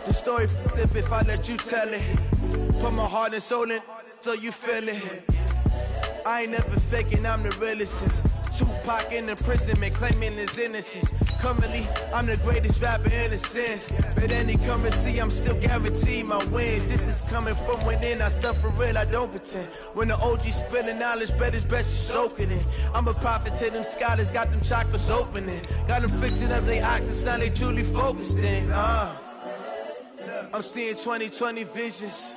The story flip if I let you tell it. Put my heart and soul in so you feel it. I ain't never faking, I'm the realest since Tupac in imprisonment, claiming his innocence. Currently, I'm the greatest rapper in a sense. But any currency, I'm still guaranteed my wins. This is coming from within, I stuff for real, I don't pretend. When the OG spilling knowledge, bet it's best you soak it in. I'm a prophet to them scholars, got them chakras opening. Got them fixing up they octaves, now they truly focused in. I'm seeing 2020 visions.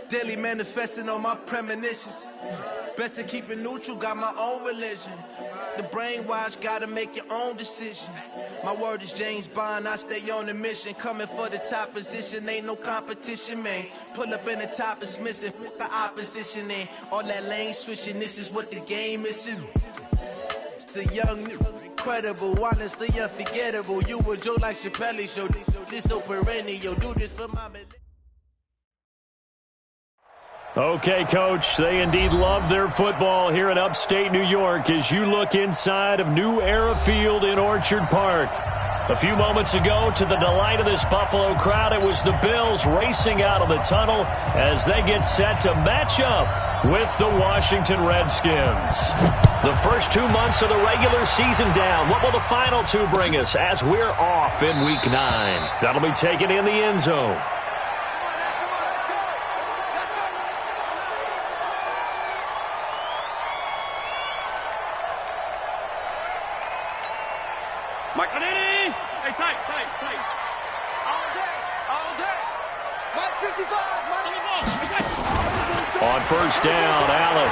Daily manifesting on my premonitions. Best to keep it neutral, got my own religion. The brainwash, gotta make your own decision. My word is James Bond, I stay on the mission. Coming for the top position, ain't no competition, man. Pull up in the top is missing, fuck the opposition, and all that lane switching, this is what the game is. It's the young, incredible, honestly unforgettable. You were Joe like Chappelle show, this so perennial, do this for my... Okay, Coach, they indeed love their football here in upstate New York as you look inside of New Era Field in Orchard Park. A few moments ago, to the delight of this Buffalo crowd, it was the Bills racing out of the tunnel as they get set to match up with the Washington Redskins. The first 2 months of the regular season down. What will the final two bring us as we're off in Week 9? That'll be taken in the end zone. On first down, Allen.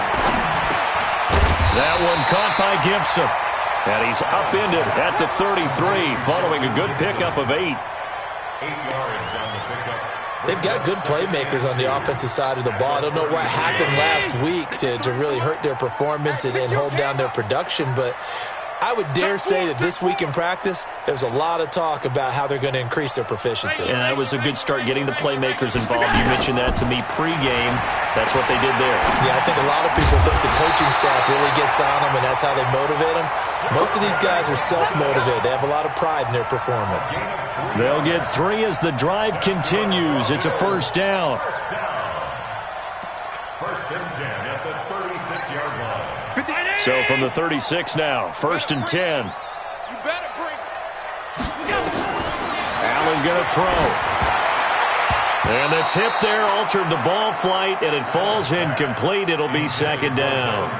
That one caught by Gibson. And he's upended at the 33 following a good pickup of 8. 8 yards on the pickup. They've got good playmakers on the offensive side of the ball. I don't know what happened last week to really hurt their performance and hold down their production, but I would dare say that this week in practice, there's a lot of talk about how they're going to increase their proficiency. And that was a good start getting the playmakers involved. You mentioned that to me pregame. That's what they did there. Yeah, I think a lot of people think the coaching staff really gets on them, and that's how they motivate them. Most of these guys are self-motivated. They have a lot of pride in their performance. They'll get 3 as the drive continues. It's a first down. First and 10 at the 36-yard line. So from the 36 now, first and 10. Allen going to throw. And the tip there altered the ball flight, and it falls incomplete. It'll be second down.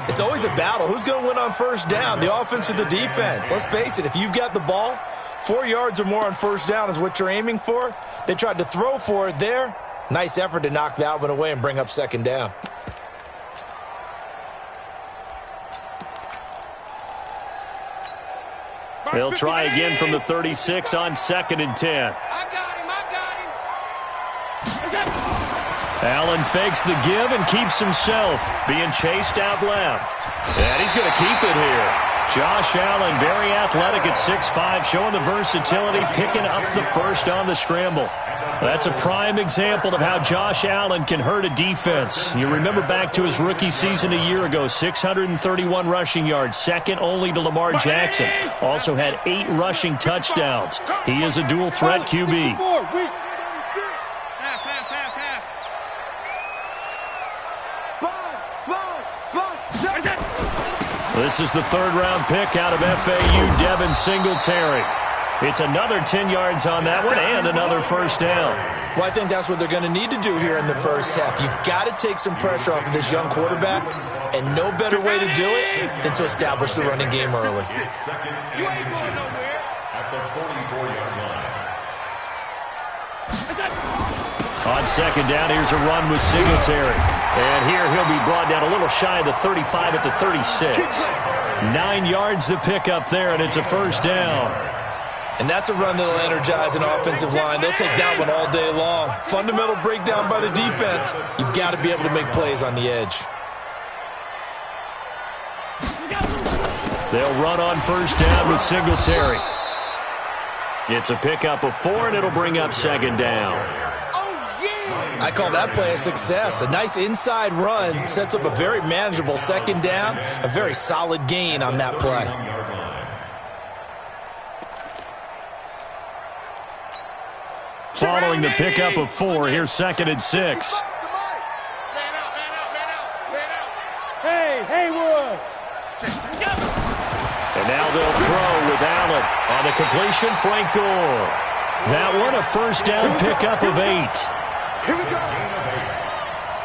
It's always a battle. Who's going to win on first down, the offense or the defense? Let's face it, if you've got the ball, 4 yards or more on first down is what you're aiming for. They tried to throw for it there. Nice effort to knock that one away and bring up second down. They'll try again from the 36 on second and 10. Allen fakes the give and keeps himself, being chased out left. And he's going to keep it here. Josh Allen, very athletic at 6'5", showing the versatility, picking up the first on the scramble. That's a prime example of how Josh Allen can hurt a defense. You remember back to his rookie season a year ago, 631 rushing yards, second only to Lamar Jackson. Also had 8 rushing touchdowns. He is a dual-threat QB. This is the third-round pick out of FAU, Devin Singletary. It's another 10 yards on that one and another first down. Well, I think that's what they're going to need to do here in the first half. You've got to take some pressure off of this young quarterback, and no better way to do it than to establish the running game early. You ain't going nowhere. At the 44-yard line. On second down, here's a run with Singletary. And here he'll be brought down a little shy of the 35 at the 36. 9 yards to pick up there, and it's a first down. And that's a run that'll energize an offensive line. They'll take that one all day long. Fundamental breakdown by the defense. You've got to be able to make plays on the edge. They'll run on first down with Singletary. It's a pickup of 4, and it'll bring up second down. I call that play a success. A nice inside run sets up a very manageable second down, a very solid gain on that play. Following the pickup of 4, here's 2nd and 6. Hey, Haywood! And now they'll throw with Allen. On the completion, Frank Gore. That one, a first down pickup of 8. Here we go.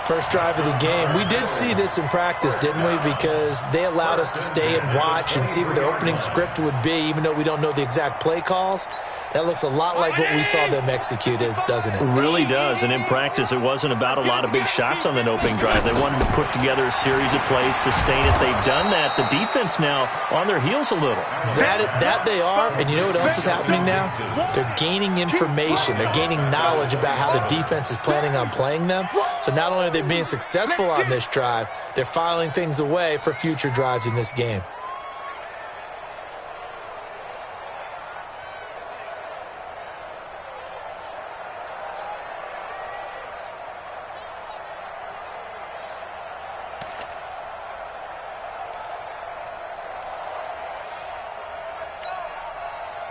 First drive of the game. We did see this in practice, didn't we? Because they allowed us to stay and watch and see what their opening script would be, even though we don't know the exact play calls. That looks a lot like what we saw them execute, doesn't it? It really does. And in practice, it wasn't about a lot of big shots on that opening drive. They wanted to put together a series of plays, sustain it. They've done that. The defense now on their heels a little. That they are. And you know what else is happening now? They're gaining information. They're gaining knowledge about how the defense is planning on playing them. So not only are they being successful on this drive, they're filing things away for future drives in this game.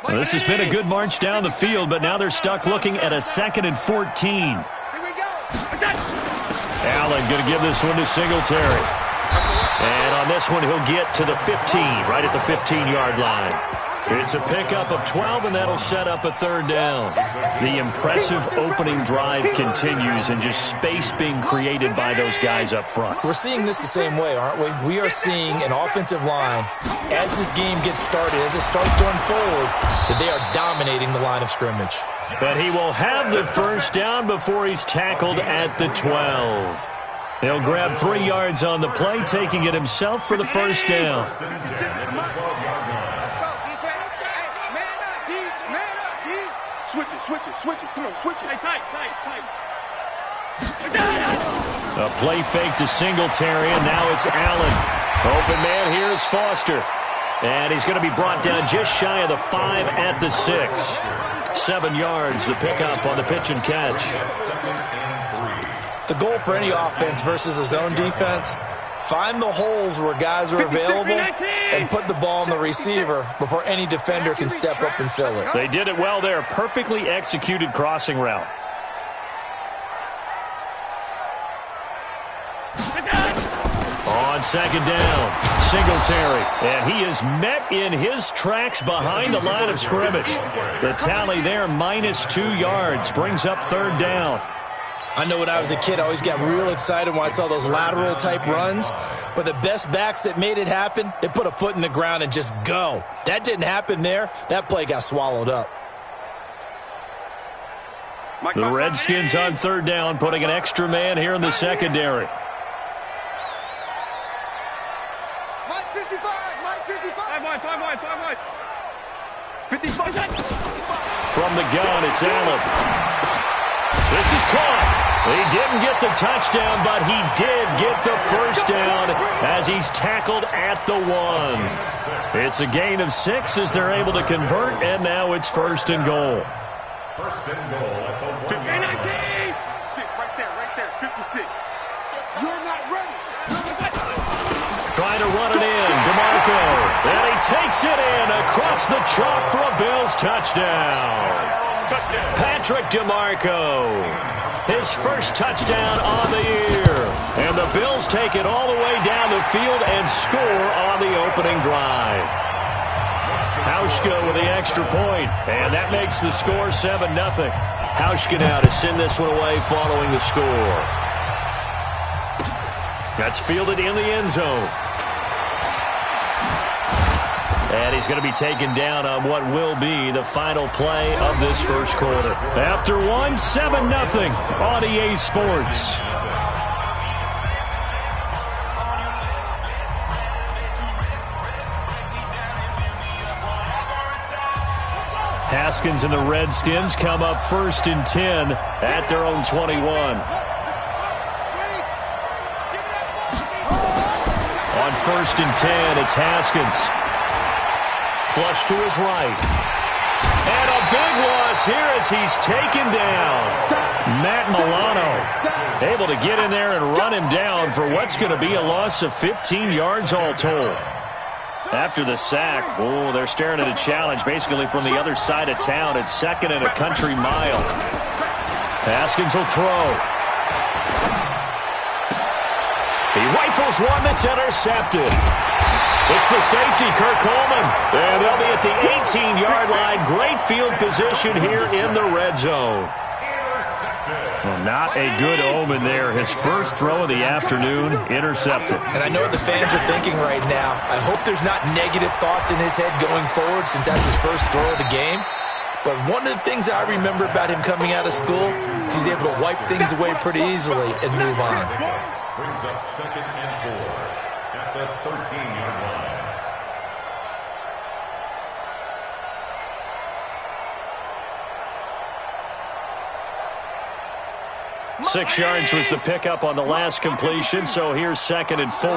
Well, this has been a good march down the field, but now they're stuck looking at a 2nd and 14. Allen going to give this one to Singletary. And on this one, he'll get to the 15, right at the 15-yard line. It's a pickup of 12, and that'll set up a 3rd down. The impressive opening drive continues, and just space being created by those guys up front. We're seeing this the same way, aren't we? We are seeing an offensive line, as this game gets started, as it starts to unfold, that they are dominating the line of scrimmage. But he will have the first down before he's tackled at the 12. He'll grab 3 yards on the play, taking it himself for the first down. Switch it. Come on, switch it. Tight. A play fake to Singletary, and now it's Allen. Open man here is Foster. And he's going to be brought down just shy of the 5 at the 6. 7 yards, the pickup on the pitch and catch. The goal for any offense versus a zone defense, find the holes where guys are available and put the ball on the receiver before any defender can step up and fill it. They did it well there. Perfectly executed crossing route. On 2nd down, Singletary. And he is met in his tracks behind the line of scrimmage. The tally there, -2 yards, brings up 3rd down. I know when I was a kid, I always got real excited when I saw those lateral-type runs. But the best backs that made it happen, they put a foot in the ground and just go. That didn't happen there. That play got swallowed up. The Redskins on 3rd down, putting an extra man here in the secondary. Mike 55. 55. From the gun, it's Allen. This is caught. He didn't get the touchdown, but he did get the first down as he's tackled at the 1. It's a gain of 6 as they're able to convert, and now it's 1st and goal. 1st and goal at the 1. 6, right there. 56. You're not ready. Trying to run it in, DeMarco. And he takes it in across the chalk for a Bills touchdown. Patrick DeMarco, his first touchdown on the year. And the Bills take it all the way down the field and score on the opening drive. Hauschka with the extra point, and that makes the score 7-0. Hauschka now to send this one away following the score. That's fielded in the end zone. And he's going to be taken down on what will be the final play of this first quarter. After 1, 7-0 on EA Sports. Haskins and the Redskins come up 1st and 10 at their own 21. On 1st and 10, it's Haskins. Flush to his right. And a big loss here as he's taken down. Matt Milano able to get in there and run him down for what's going to be a loss of 15 yards all told. After the sack, they're staring at a challenge basically from the other side of town. It's 2nd and a country mile. Haskins will throw. He rifles one that's intercepted. It's the safety, Kirk Coleman. And they'll be at the 18-yard line. Great field position here in the red zone. Well, not a good omen there. His first throw of the afternoon, intercepted. And I know what the fans are thinking right now. I hope there's not negative thoughts in his head going forward since that's his first throw of the game. But one of the things I remember about him coming out of school is he's able to wipe things away pretty easily and move on. Brings up 2nd and 4 at the 13-yard line. 6 yards was the pickup on the last completion, so here's 2nd and 4.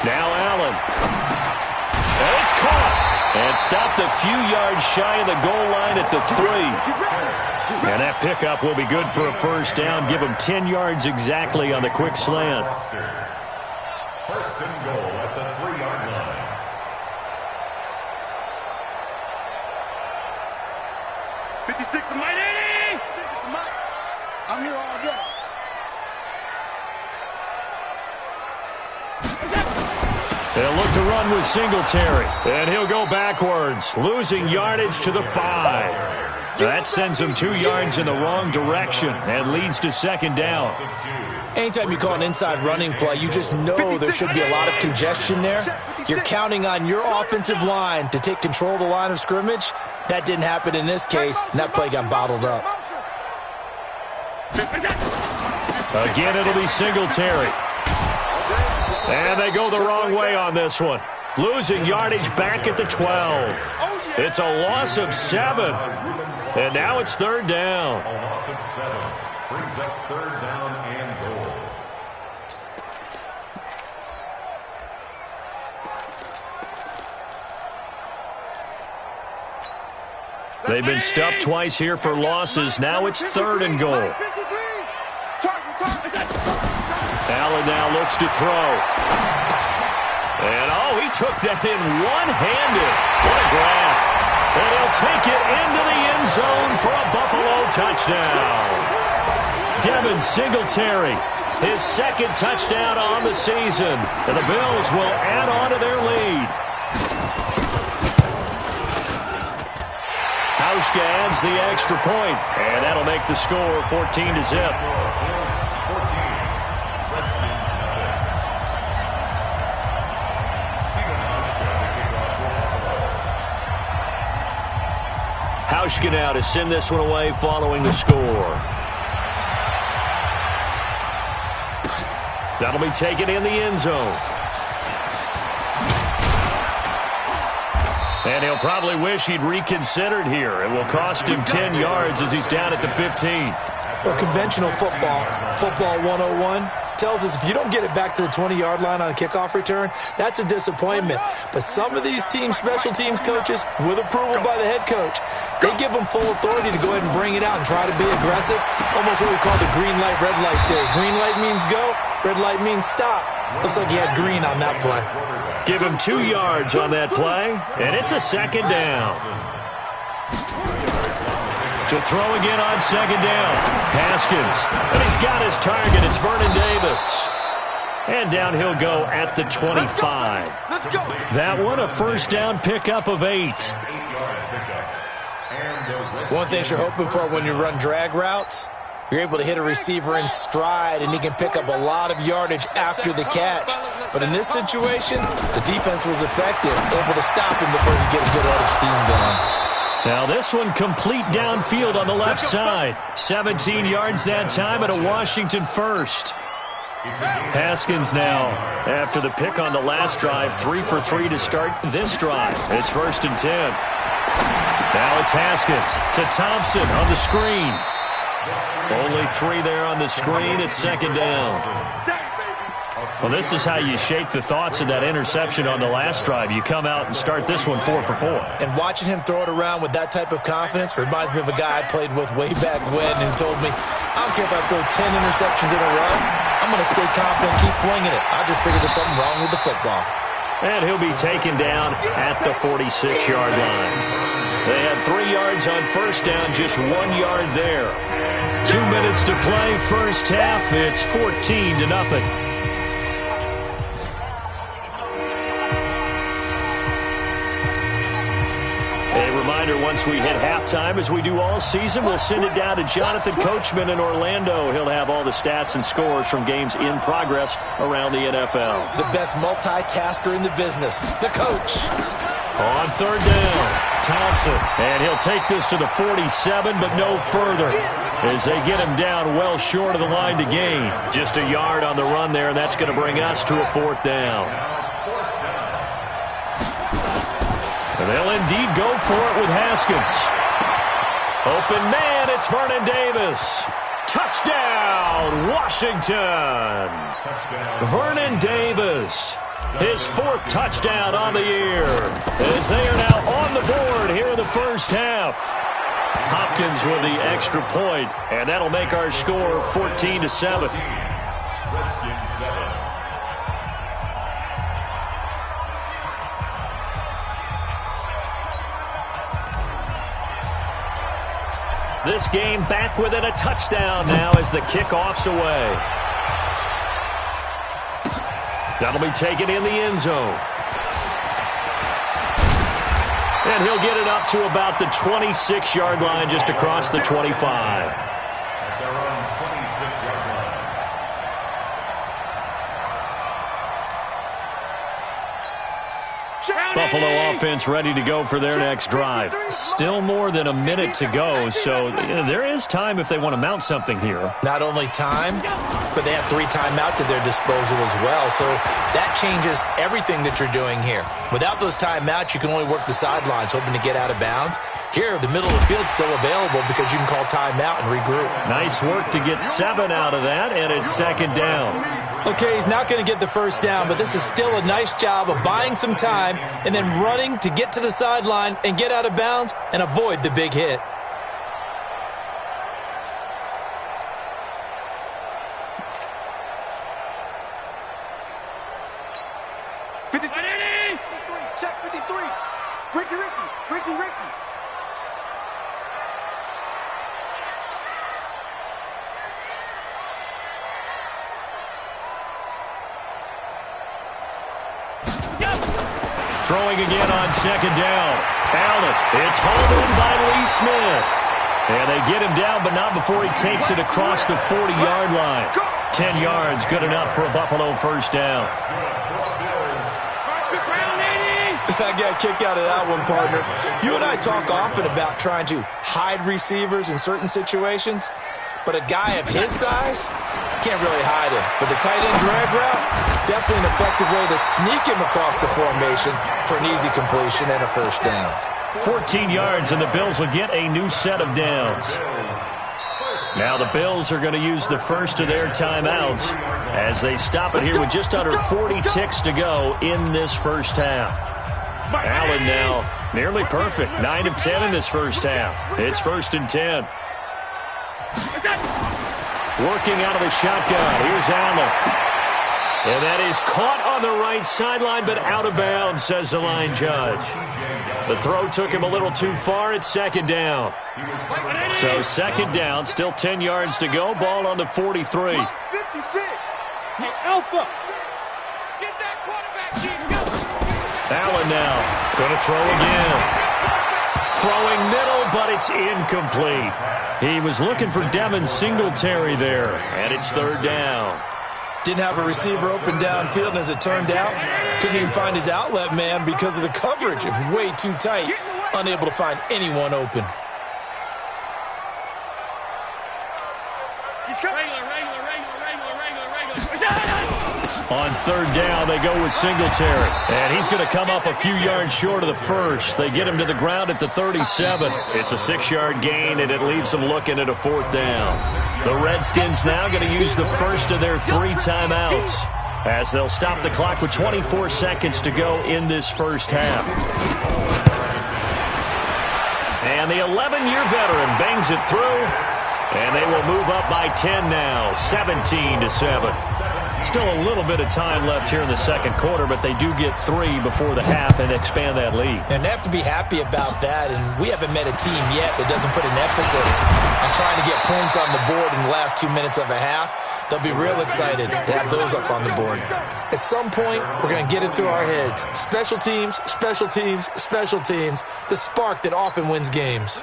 Now Allen. And it's caught. And stopped a few yards shy of the goal line at the 3. And that pickup will be good for a first down. Give him 10 yards exactly on the quick slant. 1st and goal at the 3-yard line. I'm here all day. They'll look to run with Singletary. And he'll go backwards, losing yardage to the 5. That sends him 2 yards in the wrong direction and leads to 2nd down. Anytime you call an inside running play, you just know there should be a lot of congestion there. You're counting on your offensive line to take control of the line of scrimmage. That didn't happen in this case, and that play got bottled up. Again, it'll be Singletary. And they go the wrong way on this one. Losing yardage back at the 12. It's a loss of 7. And now it's 3rd down. A loss of 7 brings up 3rd down and goal. They've been stuffed twice here for losses. Now it's 3rd and goal. Allen now looks to throw. And, oh, he took that in one-handed. What a grab. And he'll take it into the end zone for a Buffalo touchdown. Devin Singletary, his 2nd touchdown on the season. And the Bills will add on to their lead. Hauschka adds the extra point, and that'll make the score 14-0. Hauschka now to send this one away following the score. That'll be taken in the end zone. And he'll probably wish he'd reconsidered here. It will cost him 10 yards as he's down at the 15. Well, conventional football 101, tells us if you don't get it back to the 20-yard line on a kickoff return, that's a disappointment. But some of these special teams coaches, with approval by the head coach, they give them full authority to go ahead and bring it out and try to be aggressive. Almost what we call the green light, red light theory. Green light means go, red light means stop. Looks like he had green on that play. Give him 2 yards on that play, and it's a 2nd down. To throw again on 2nd down. Haskins, and he's got his target. It's Vernon Davis. And down he'll go at the 25. That one, a first down pickup of 8. One thing you're hoping for when you run drag routes, you're able to hit a receiver in stride, and he can pick up a lot of yardage after the catch. But in this situation, the defense was effective, able to stop him before he get a good head of steam going. Now this one complete downfield on the left side. 17 yards that time and a Washington first. Haskins now, after the pick on the last drive, 3 for 3 to start this drive. It's 1st and 10. Now it's Haskins to Thompson on the screen. Only 3 there on the screen. It's 2nd down. Well, this is how you shake the thoughts of that interception on the last drive. You come out and start this one 4 for 4. And watching him throw it around with that type of confidence reminds me of a guy I played with way back when and told me, I don't care if I throw 10 interceptions in a row. I'm going to stay confident and keep flinging it. I just figured there's something wrong with the football. And he'll be taken down at the 46-yard line. They have 3 yards on first down, just 1 yard there. 2 minutes to play, first half. It's 14-0. A reminder, once we hit halftime, as we do all season, we'll send it down to Jonathan Coachman in Orlando. He'll have all the stats and scores from games in progress around the NFL. The best multitasker in the business, the coach. On third down, Thompson. And he'll take this to the 47, but no further, as they get him down well short of the line to gain. Just a yard on the run there, and that's going to bring us to a fourth down. And they'll indeed go for it with Haskins. Open man, it's Vernon Davis. Touchdown, Washington. Vernon Davis, his 4th touchdown on the year, as they are now on the board here in the first half. Hopkins with the extra point, and that'll make our score 14-7. This game back within a touchdown now as the kickoff's away. That'll be taken in the end zone. And he'll get it up to about the 26-yard line, just across the 25. Buffalo offense ready to go for their next drive. Still more than a minute to go, so there is time if they want to mount something here. Not only time, but they have 3 timeouts at their disposal as well, so that changes everything that you're doing here. Without those timeouts, you can only work the sidelines, hoping to get out of bounds. Here, the middle of the field's still available because you can call timeout and regroup. Nice work to get 7 out of that, and it's second down. Okay, he's not going to get the first down, but this is still a nice job of buying some time and then running to get to the sideline and get out of bounds and avoid the big hit. Check 53. Ricky. Throwing again on second down. Allen, it's hauled in by Lee Smith. And they get him down, but not before he takes it across the 40-yard line. 10 yards, good enough for a Buffalo first down. I got a kick out of that one, partner. You and I talk often about trying to hide receivers in certain situations, but a guy of his size can't really hide him. But the tight end drag route, definitely an effective way to sneak him across the formation for an easy completion and a first down. 14 yards, and the Bills will get a new set of downs. Now the Bills are going to use the first of their timeouts as they stop it here with just under 40 ticks to go in this first half. Allen now nearly perfect. 9 of 10 in this first half. It's 1st and 10. Working out of the shotgun. Here's Allen. And that is caught on the right sideline, but out of bounds, says the line judge. The throw took him a little too far. It's second down. So second down, still 10 yards to go. Ball on the 43. 56. Hey, Alpha. Get that quarterback, G. Go. Allen now going to throw again. Throwing middle, but it's incomplete. He was looking for Devin Singletary there, and it's third down. Didn't have a receiver open downfield, and as it turned out, couldn't even find his outlet man because of the coverage. It was way too tight, unable to find anyone open. On third down, they go with Singletary. And he's going to come up a few yards short of the first. They get him to the ground at the 37. It's a 6-yard gain, and it leaves them looking at a fourth down. The Redskins now going to use the first of their 3 timeouts as they'll stop the clock with 24 seconds to go in this first half. And the 11-year veteran bangs it through, and they will move up by 10 now, 17-7. Still a little bit of time left here in the second quarter, but they do get 3 before the half and expand that lead. And they have to be happy about that, and we haven't met a team yet that doesn't put an emphasis on trying to get points on the board in the last 2 minutes of a half. They'll be real excited to have those up on the board. At some point, we're going to get it through our heads. Special teams, special teams, special teams. The spark that often wins games.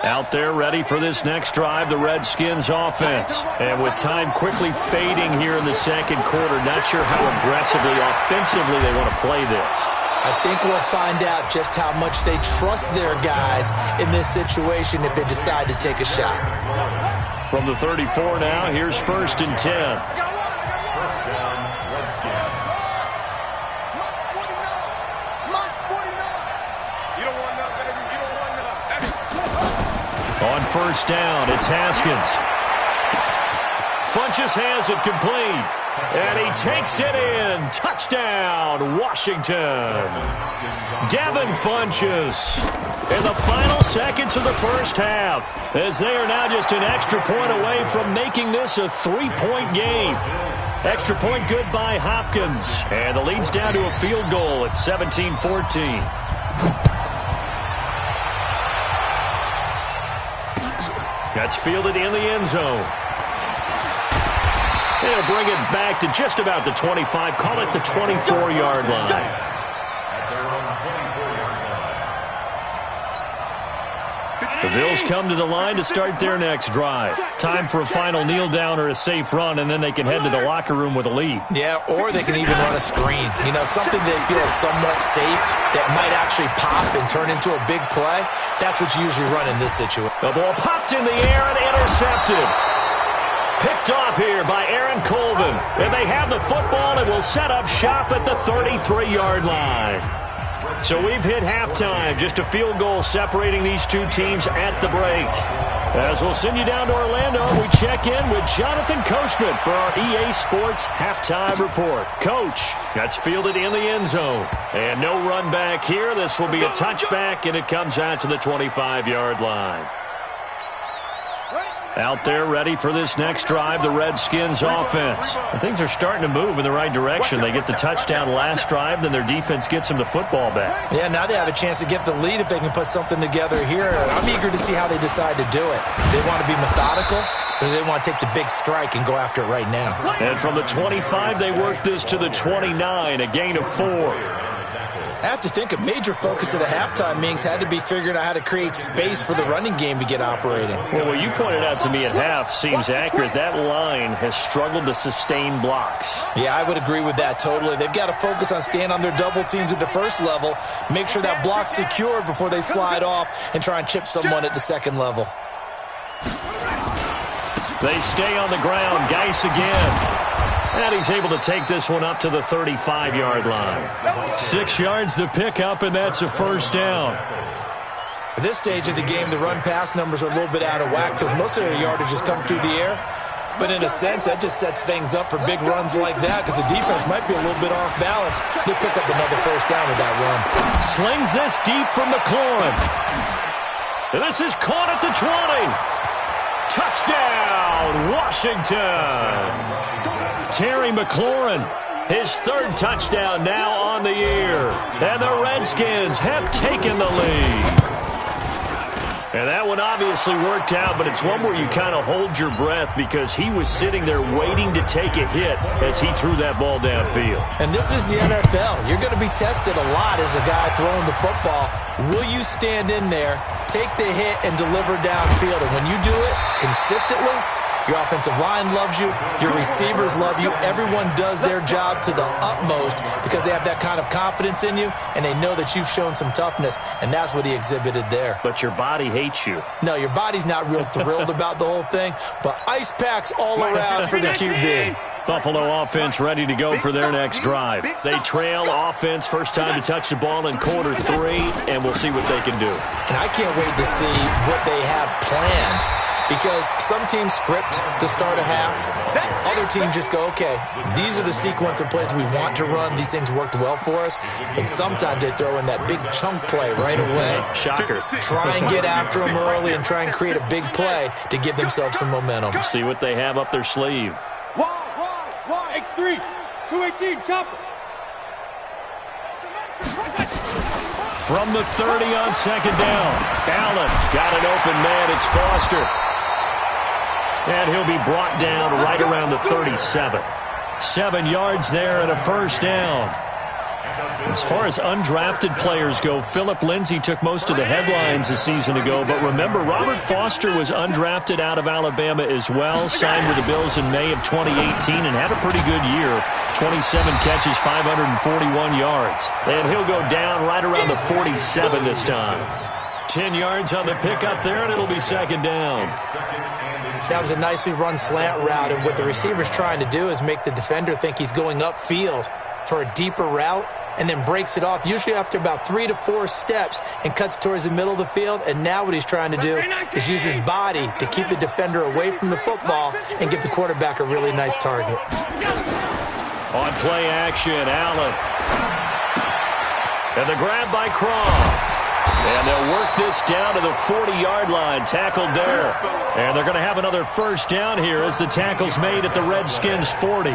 Out there ready for this next drive, the Redskins offense. And with time quickly fading here in the second quarter, not sure how aggressively, offensively they want to play this. I think we'll find out just how much they trust their guys in this situation if they decide to take a shot. From the 34 now, here's 1st and 10. On 1st down, it's Haskins. Funchess has it complete. And he takes it in. Touchdown, Washington. Devin Funchess in the final seconds of the first half, as they are now just an extra point away from making this a 3-point game. Extra point good by Hopkins. And the lead's down to a field goal at 17-14. That's fielded in the end zone. They'll bring it back to just about the 25. Call it the 24-yard line. The Bills come to the line to start their next drive. Time for a final kneel down or a safe run, and then they can head to the locker room with a lead. Yeah, or they can even run a screen. You know, something they feel is somewhat safe that might actually pop and turn into a big play. That's what you usually run in this situation. The ball popped in the air and intercepted. Picked off here by Aaron Colvin. And they have the football and will set up shop at the 33-yard line. So we've hit halftime. Just a field goal separating these two teams at the break. As we'll send you down to Orlando, we check in with Jonathan Coachman for our EA Sports Halftime Report. Coach, that's fielded in the end zone. And no run back here. This will be a touchback, and it comes out to the 25-yard line. Out there ready for this next drive, the Redskins offense. And things are starting to move in the right direction. They get the touchdown last drive, then their defense gets them the football back. Yeah, now they have a chance to get the lead if they can put something together here. I'm eager to see how they decide to do it. They want to be methodical, or they want to take the big strike and go after it right now. And from the 25, they work this to the 29, a gain of 4. I have to think a major focus of the halftime meetings had to be figuring out how to create space for the running game to get operating. Well, what you pointed out to me at half seems accurate. That line has struggled to sustain blocks. Yeah, I would agree with that totally. They've got to focus on staying on their double teams at the first level, make sure that block's secured before they slide off and try and chip someone at the second level. They stay on the ground. Geis again. And he's able to take this one up to the 35-yard line. 6 yards the pickup, and that's a first down. At this stage of the game, the run-pass numbers are a little bit out of whack because most of their yardage has come through the air. But in a sense, that just sets things up for big runs like that because the defense might be a little bit off balance. They pick up another first down with that run. Slings this deep from McLaurin. And this is caught at the 20. Touchdown, Washington. Terry McLaurin, his 3rd touchdown now on the year. And the Redskins have taken the lead. And that one obviously worked out, but it's one where you kind of hold your breath because he was sitting there waiting to take a hit as he threw that ball downfield. And this is the NFL. You're going to be tested a lot as a guy throwing the football. Will you stand in there, take the hit, and deliver downfield? And when you do it consistently, your offensive line loves you. Your receivers love you. Everyone does their job to the utmost because they have that kind of confidence in you, and they know that you've shown some toughness, and that's what he exhibited there. But your body hates you. No, your body's not real thrilled about the whole thing, but ice packs all around for the QB. Buffalo offense ready to go for their next drive. They trail offense, first time to touch the ball in quarter 3, and we'll see what they can do. And I can't wait to see what they have planned. Because some teams script to start a half. Other teams just go, okay, these are the sequence of plays we want to run. These things worked well for us. And sometimes they throw in that big chunk play right away. Shocker. Try and get after them early and try and create a big play to give themselves some momentum. See what they have up their sleeve. 218, chopper. From the 30 on second down. Allen got an open man. It's Foster. And he'll be brought down right around the 37. 7 yards there and a first down. As far as undrafted players go, Philip Lindsay took most of the headlines a season ago. But remember, Robert Foster was undrafted out of Alabama as well. Signed with the Bills in May of 2018 and had a pretty good year. 27 catches, 541 yards. And he'll go down right around the 47 this time. 10 yards on the pickup there, and it'll be second down. That was a nicely run slant route, and what the receiver's trying to do is make the defender think he's going upfield for a deeper route, and then breaks it off, usually after about 3 to 4 steps, and cuts towards the middle of the field. And now what he's trying to do is use his body to keep the defender away from the football and give the quarterback a really nice target. On play action, Allen. And the grab by Croft. And they'll work this down to the 40-yard line, tackled there. And they're going to have another first down here as the tackle's made at the Redskins' 40.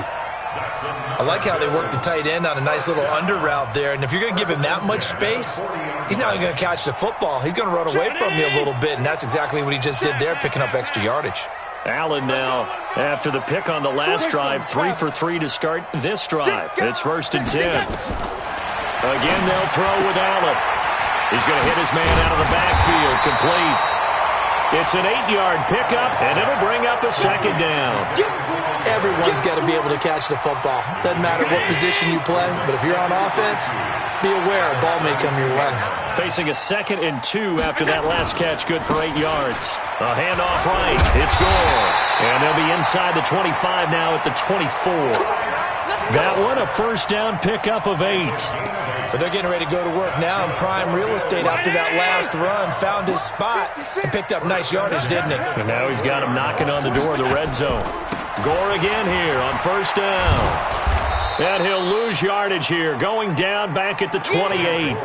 I like how they work the tight end on a nice little under route there. And if you're going to give him that much space, he's not going to catch the football. He's going to run away from you a little bit, and that's exactly what he just did there, picking up extra yardage. Allen now, after the pick on the last drive, 3 for 3 to start this drive. It's 1st and 10. Again, they'll throw with Allen. He's going to hit his man out of the backfield, complete. It's an 8-yard pickup, and it'll bring up a second down. Everyone's got to be able to catch the football. Doesn't matter what position you play, but if you're on offense, be aware a ball may come your way. Facing a 2nd and 2 after that last catch, good for 8 yards. A handoff right, it's Gore. And they'll be inside the 25 now at the 24. That one, a first down pickup of 8. But they're getting ready to go to work now in prime real estate after that last run. Found his spot and picked up nice yardage, didn't he? And now he's got him knocking on the door of the red zone. Gore again here on first down. And he'll lose yardage here, going down back at the 28.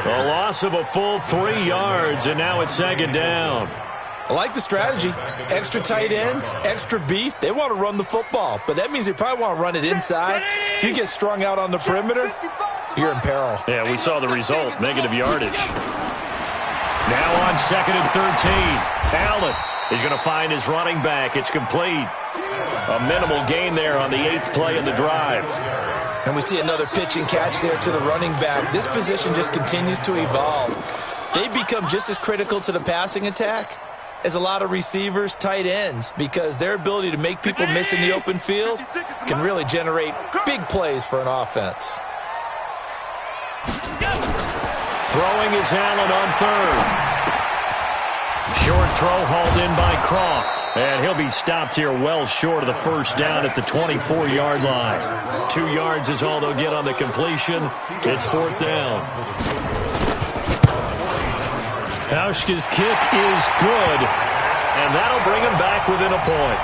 A loss of a full 3 yards, and now it's second down. I like the strategy. Extra tight ends, extra beef. They want to run the football, but that means they probably want to run it inside. If you get strung out on the perimeter, you're in peril. Yeah, we saw the result, negative yardage. Now on 2nd and 13. Allen is going to find his running back. It's complete. A minimal gain there on the 8th play of the drive. And we see another pitch and catch there to the running back. This position just continues to evolve. They become just as critical to the passing attack as a lot of receivers, tight ends, because their ability to make people miss in the open field can really generate big plays for an offense. Throwing is Allen on 3rd. Short throw hauled in by Croft. And he'll be stopped here well short of the first down at the 24-yard line. 2 yards is all they'll get on the completion. It's 4th down. Hauschka's kick is good, and that'll bring him back within a point.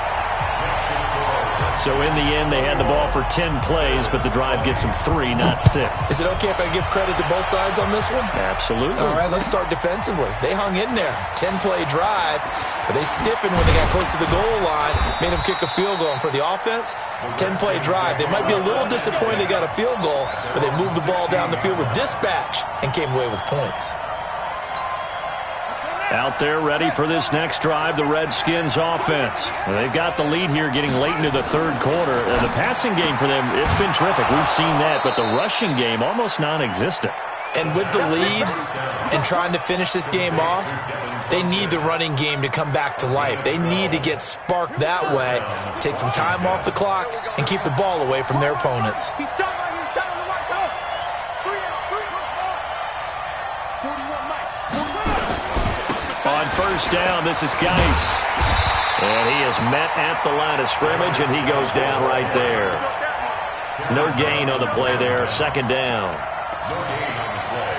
So in the end, they had the ball for 10 plays, but the drive gets them 3, not 6. Is it okay if I give credit to both sides on this one? Absolutely. All right, let's start defensively. They hung in there. 10-play drive, but they stiffened when they got close to the goal line, made them kick a field goal. And for the offense, 10-play drive. They might be a little disappointed they got a field goal, but they moved the ball down the field with dispatch and came away with points. Out there ready for this next drive, the Redskins offense. They've got the lead here getting late into the 3rd quarter. The passing game for them, it's been terrific. We've seen that, but the rushing game almost non-existent. And with the lead and trying to finish this game off, they need the running game to come back to life. They need to get sparked that way, take some time off the clock, and keep the ball away from their opponents. On first down, this is Geis. And he is met at the line of scrimmage, and he goes down right there. No gain on the play there, 2nd down. No gain on the play.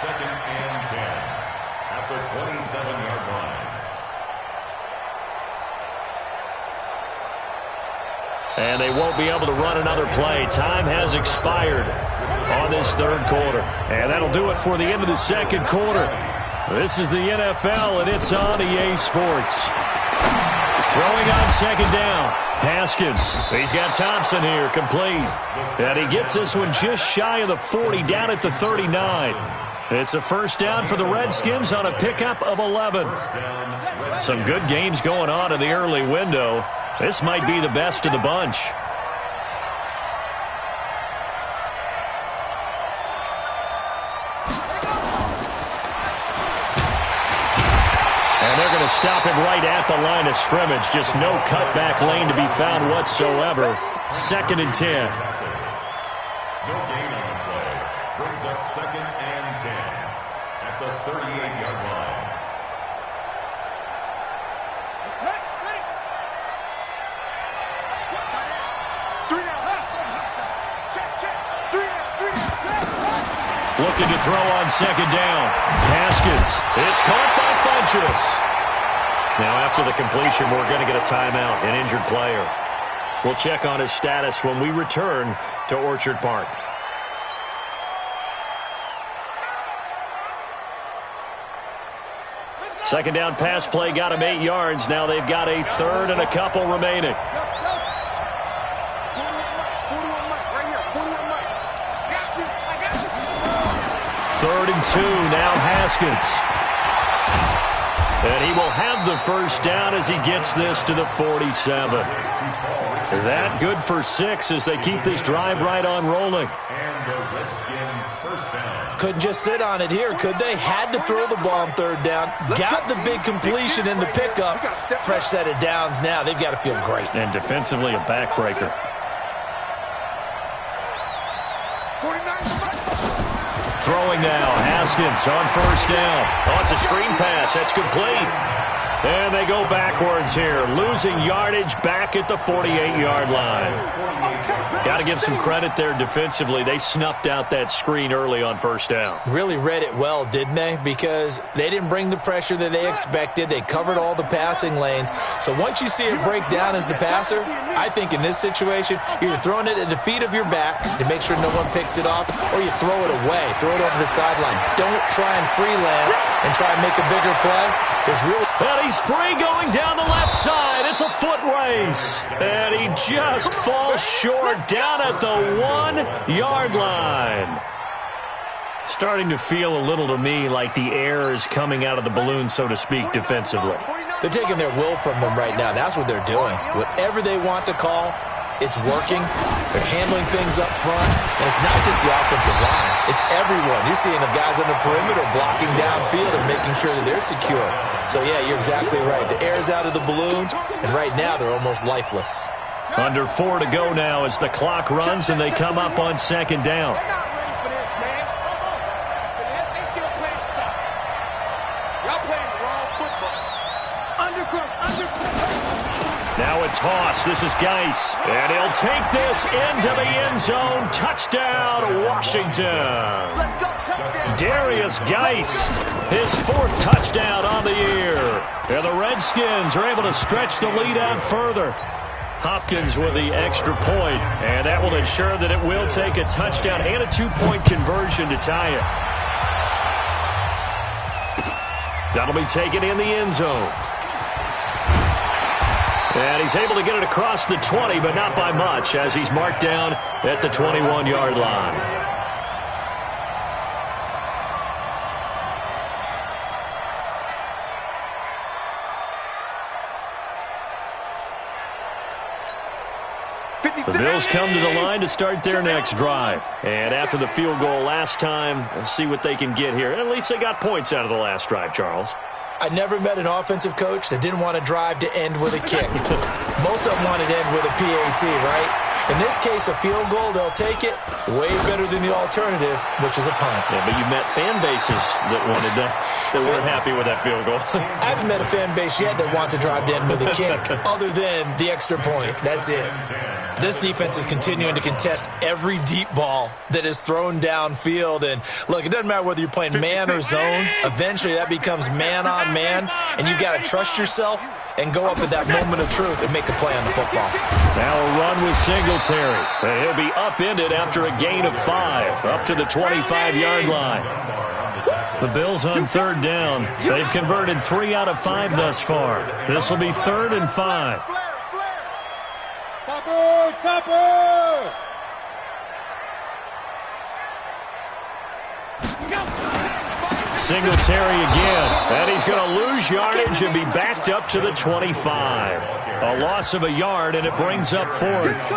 2nd and 10 at the 27-yard line. And they won't be able to run another play. Time has expired on this 3rd quarter. And that'll do it for the end of the 2nd quarter. This is the NFL, and it's on EA Sports. Throwing on second down. Haskins. He's got Thompson here, complete. And he gets this one just shy of the 40, down at the 39. It's a first down for the Redskins on a pickup of 11. Some good games going on in the early window. This might be the best of the bunch. And they're going to stop him right at the line of scrimmage. Just no cutback lane to be found whatsoever. 2nd and 10. No gain on the play. Brings up 2nd and 10 at the 38-yard line. Looking to throw on second down. Haskins. It's caught by Funchess. Now after the completion, we're going to get a timeout, an injured player. We'll check on his status when we return to Orchard Park. Second down pass play got him 8 yards. Now they've got a third and a couple remaining. 3rd and 2, now Haskins. And he will have the first down as he gets this to the 47. That good for 6 as they keep this drive right on rolling. And the Redskin first down. Couldn't just sit on it here, could they? Had to throw the ball on 3rd down. Got the big completion in the pickup. Fresh set of downs now. They've got to feel great. And defensively, a backbreaker. Throwing now, Haskins on first down. Oh, it's a screen pass. That's complete. And they go backwards here, losing yardage back at the 48-yard line. Got to give some credit there defensively. They snuffed out that screen early on first down. Really read it well, didn't they? Because they didn't bring the pressure that they expected. They covered all the passing lanes. So once you see it break down as the passer, I think in this situation, you're either throwing it at the feet of your back to make sure no one picks it off, or you throw it away, throw it over the sideline. Don't try and freelance and try and make a bigger play. There's really... And he's free going down the left side. It's a foot race. And he just falls short down at the 1-yard line. Starting to feel a little to me like the air is coming out of the balloon, so to speak, defensively. They're taking their will from them right now. That's what they're doing. Whatever they want to call, it's working. They're handling things up front. And it's not just the offensive line. It's everyone. You're seeing the guys on the perimeter blocking downfield and making sure that they're secure. So, yeah, you're exactly right. The air's out of the balloon, and right now they're almost lifeless. Under 4 to go now as the clock runs and they come up on second down. Now a toss. This is Geis. And he'll take this into the end zone. Touchdown, Washington. Darius Geis, his 4th touchdown on the year. And the Redskins are able to stretch the lead out further. Hopkins with the extra point, and that will ensure that it will take a touchdown and a 2-point conversion to tie it. That'll be taken in the end zone. And he's able to get it across the 20, but not by much, as he's marked down at the 21-yard line. The Bills come to the line to start their next drive. And after the field goal last time, we'll see what they can get here. At least they got points out of the last drive, Charles. I never met an offensive coach that didn't want to drive to end with a kick. Most of them wanted to end with a PAT, right? In this case, a field goal, they'll take it. Way better than the alternative, which is a punt. Yeah, but you met fan bases that wanted that weren't happy with that field goal. I haven't met a fan base yet that wants to drive to end with a kick, other than the extra point. That's it. This defense is continuing to contest every deep ball that is thrown downfield. And, look, it doesn't matter whether you're playing man or zone. Eventually, that becomes man-on-man, and you've got to trust yourself and go up at that moment of truth and make a play on the football. Now a run with Singletary. And he'll be upended after a gain of 5, up to the 25-yard line. The Bills on third down. They've converted 3 out of 5 thus far. This will be 3rd and 5. Topper! Singletary again, and he's going to lose yardage and be backed up to the 25. A loss of a yard, and it brings up 4th.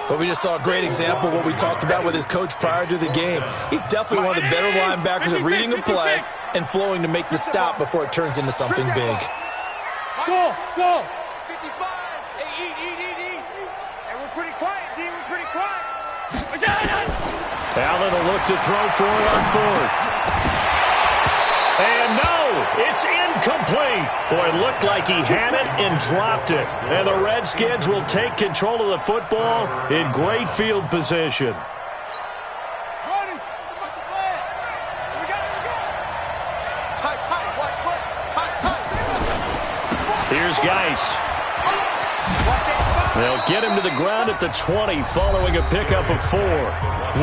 Well, we just saw a great example of what we talked about with his coach prior to the game. He's definitely one of the better linebackers at reading a play and flowing to make the stop before it turns into something big. Go! 55. Hey, eat. And we're pretty quiet, D. We're pretty quiet. Allen will look to throw for it on 4th. And no, it's incomplete. Boy, it looked like he had it and dropped it. And the Redskins will take control of the football in great field position. Ready. Tight. Watch what? Tight. Here's Geis. They'll get him to the ground at the 20 following a pickup of 4.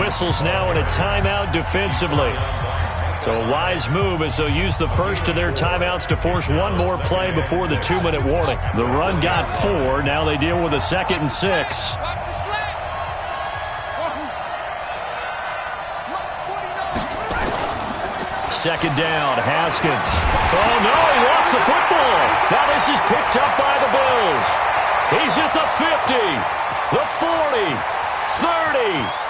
Whistles now in a timeout defensively. So a wise move as they'll use the first of their timeouts to force one more play before the 2-minute warning. The run got 4. Now they deal with a 2nd and 6. Second down, Haskins. Oh, no, he lost the football. Now this is picked up by the Bills. He's at the 50, the 40, 30.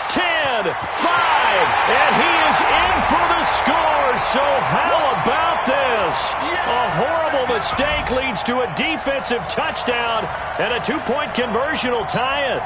10, 5, and he is in for the score. So how about this? A horrible mistake leads to a defensive touchdown, and a 2-point conversion will tie it.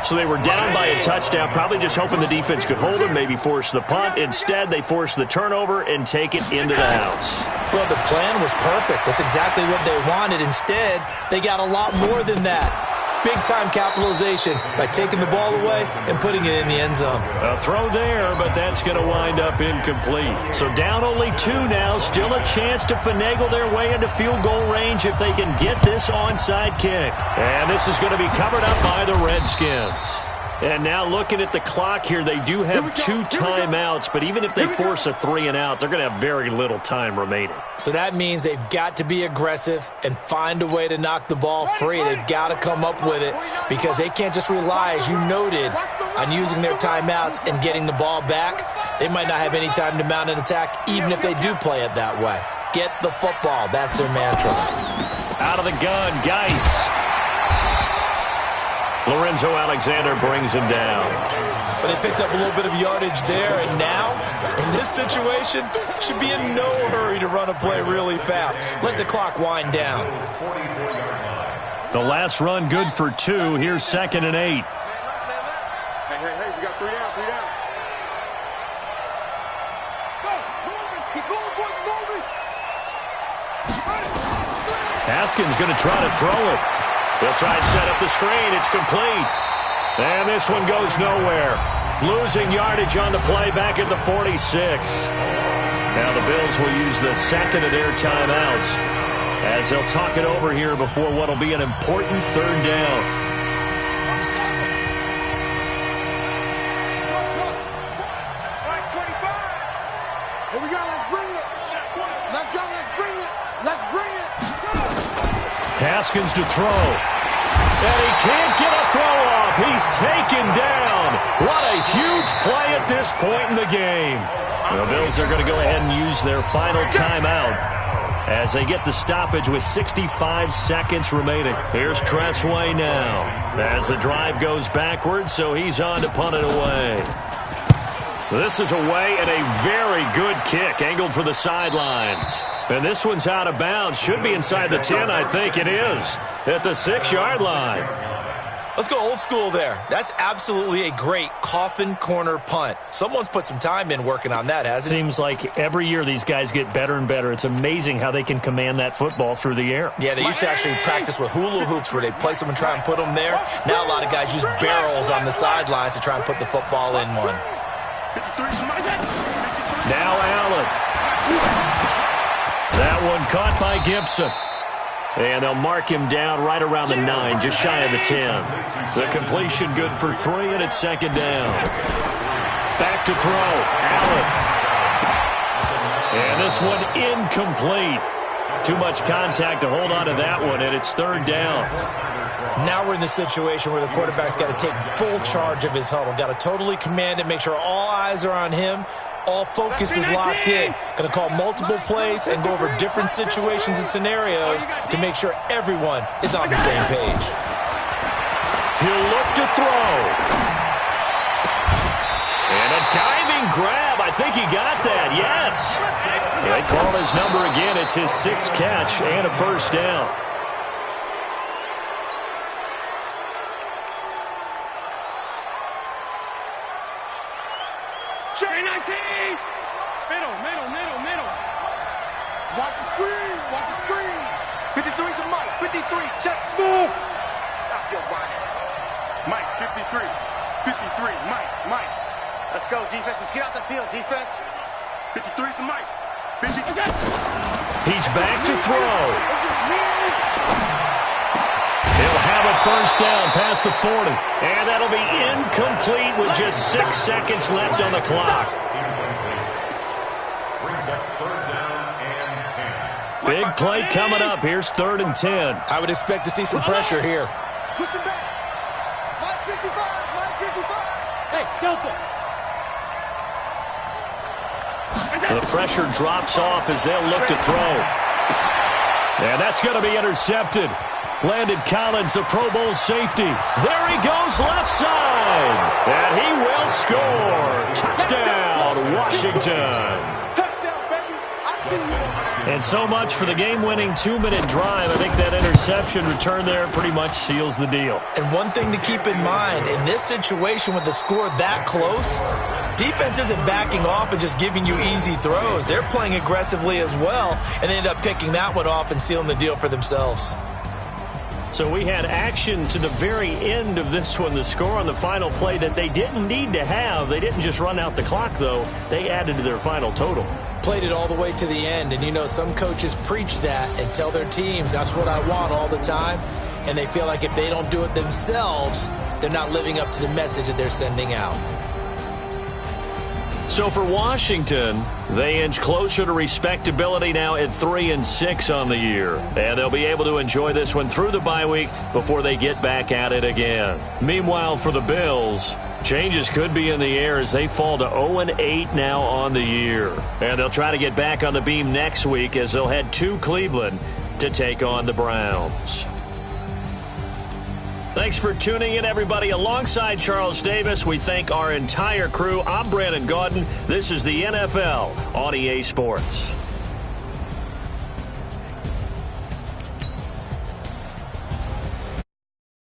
So they were down by a touchdown, probably just hoping the defense could hold them, maybe force the punt. Instead, they force the turnover and take it into the house. Well, the plan was perfect. That's exactly what they wanted. Instead, they got a lot more than that. Big-time capitalization by taking the ball away and putting it in the end zone. A throw there, but that's going to wind up incomplete. So down only 2 now. Still a chance to finagle their way into field goal range if they can get this onside kick. And this is going to be covered up by the Redskins. And now looking at the clock here, they do have 2 timeouts, but even if they force a 3-and-out, they're going to have very little time remaining. So that means they've got to be aggressive and find a way to knock the ball free. They've got to come up with it because they can't just rely, as you noted, on using their timeouts and getting the ball back. They might not have any time to mount an attack, even if they do play it that way. Get the football. That's their mantra. Out of the gun, Geis. Lorenzo Alexander brings him down. But they picked up a little bit of yardage there, and now, in this situation, should be in no hurry to run a play really fast. Let the clock wind down. The last run good for 2. Here's 2nd and 8. Hey, we got 3 down. Go, moving. Keep going, boys, moving. Haskins going to try to throw it. They'll try and set up the screen. It's complete. And this one goes nowhere. Losing yardage on the play back at the 46. Now the Bills will use the 2nd of their timeouts as they'll talk it over here before what will be an important 3rd down. Here we go, let's bring it. Let's go, let's bring it. Let's bring it. Haskins to throw. And he can't get a throw off. He's taken down. What a huge play at this point in the game. The Bills are going to go ahead and use their final timeout as they get the stoppage with 65 seconds remaining. Here's Tressway now as the drive goes backwards, so he's on to punt it away. This is away and a very good kick angled for the sidelines. And this one's out of bounds. Should be inside the 10, I think it is, at the 6-yard line. Let's go old school there. That's absolutely a great coffin corner punt. Someone's put some time in working on that, hasn't it? Seems like every year these guys get better and better. It's amazing how they can command that football through the air. Yeah, they used to actually practice with hula hoops where they place them and try and put them there. Now a lot of guys use barrels on the sidelines to try and put the football in one. Now Allen. That one caught by Gibson. And they'll mark him down right around the 9, just shy of the 10. The completion good for 3, and it's 2nd down. Back to throw. Allen. And this one incomplete. Too much contact to hold on to that one, and it's third down. Now we're in the situation where the quarterback's got to take full charge of his huddle. Got to totally command it, make sure all eyes are on him. All focus is locked in. Going to call multiple plays and go over different situations and scenarios to make sure everyone is on the same page. He'll look to throw. And a diving grab. I think he got that. Yes. They call his number again. It's his 6th catch and a first down. Middle. Watch the screen. 53 to Mike. 53, check smooth. Stop your whining. Mike, 53. Mike. Let's go, defense. Let's get out the field, defense. 53 to Mike. He's back to throw. He'll have a first down past the 40. And that'll be incomplete with just 6 seconds left on the clock. Big play coming up. Here's 3rd and 10. I would expect to see some pressure here. Push him back. Mike 55. Hey, Delta. The pressure drops off as they'll look to throw. And that's going to be intercepted. Landon Collins, the Pro Bowl safety. There he goes, left side. And he will score. Touchdown, Washington. And so much for the game-winning 2-minute drive. I think that interception return there pretty much seals the deal. And one thing to keep in mind, in this situation with the score that close, defense isn't backing off and just giving you easy throws. They're playing aggressively as well, and they end up picking that one off and sealing the deal for themselves. So we had action to the very end of this one. The score on the final play that they didn't need to have. They didn't just run out the clock, though. They added to their final total. Played it all the way to the end, and you know some coaches preach that and tell their teams that's what I want all the time, and they feel like if they don't do it themselves, they're not living up to the message that they're sending out. So for Washington, they inch closer to respectability now at 3-6 on the year. And they'll be able to enjoy this one through the bye week before they get back at it again. Meanwhile, for the Bills, changes could be in the air as they fall to 0-8 now on the year. And they'll try to get back on the beam next week as they'll head to Cleveland to take on the Browns. Thanks for tuning in, everybody. Alongside Charles Davis, we thank our entire crew. I'm Brandon Gaudin. This is the NFL on EA Sports.